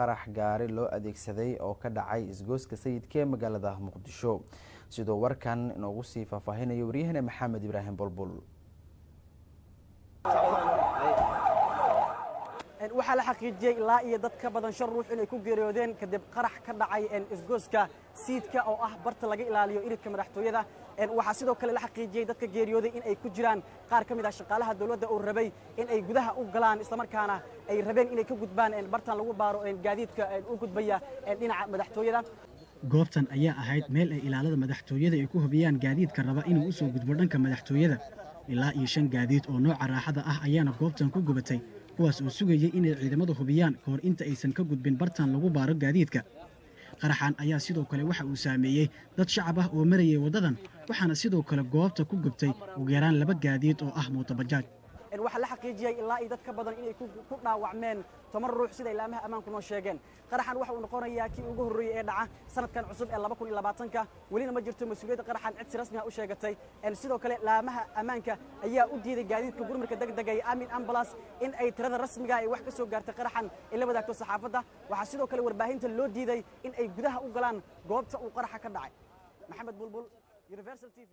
qarax gaari loo adeegsaday oo ka dhacay isgooska sayidka ee magaalada Muqdisho sidoo warkan inoogu sii faahfaahinayo wariyahana Maxamed Ibraahim Bulbul waxaa la xaqiijiyay ilaa iyo dad ka badan 5 ruux inay ku geeriyoodeen kadib qarax ka dhacay isgooska sayidka oo ah barta laga ilaaliyo iridka madaxtooyada waxaa sidoo kale la xaqiijiyay dadka geeriyooday in ay ku jiraan qaar ka mid ah shaqaalaha dawladda oo rabay in ay gudaha u galaan isla markaana ay rabeen inay ka gudbaan bartan lagu baaro gaadiidka u gudbaya dhinaca madaxtooyada goobtan ayaa ahayd meel ay ilaalada madaxtooyada ay ku hubiyaan gaadiidka raba inuu u soo gudbo dhanka madaxtooyada ilaa iyo 5 gaadiid oo nooca raaxada ah ayaana goobtan ku gubatay kuwaas oo sugayay inay ciidamadu hubiyaan kahor inta aysan ka gudbin bartan lagu baaro gaadiidka qaraxan ayaa sidoo kale waxa uu saameeyay dad shacab ah oo marayay wadadan waxaana sidoo kale goobta ku gubtay ugu yaraan 2 gaadiid oo ah mooto bajaaj waxa la xaqiijiyay ilaa ay dad ka badan inay ku dhaawacmeen 10 ruux sida ilaamaha amaanku noo sheegeen qaraxan waxa uu noqonayaa kii ugu horeeyay ee dhaca sanadkan cusub ee 2020ka walina ma jirto mas'uuliyadda qaraxan cid si rasmi ah u sheegatay sidoo kale ilaamaha amaanka ayaa u diiday gaadiidka gurmadka degdega ee Amin Ambulance in ay tirada rasmiga ay wax ka soo gaartay qaraxan ila wadaagto saxaafadda waxa sidoo kale warbaahinta loo diiday in ay gudaha u galaan goobta uu qaraxa ka dhacay Maxamed Bulbul Universal TV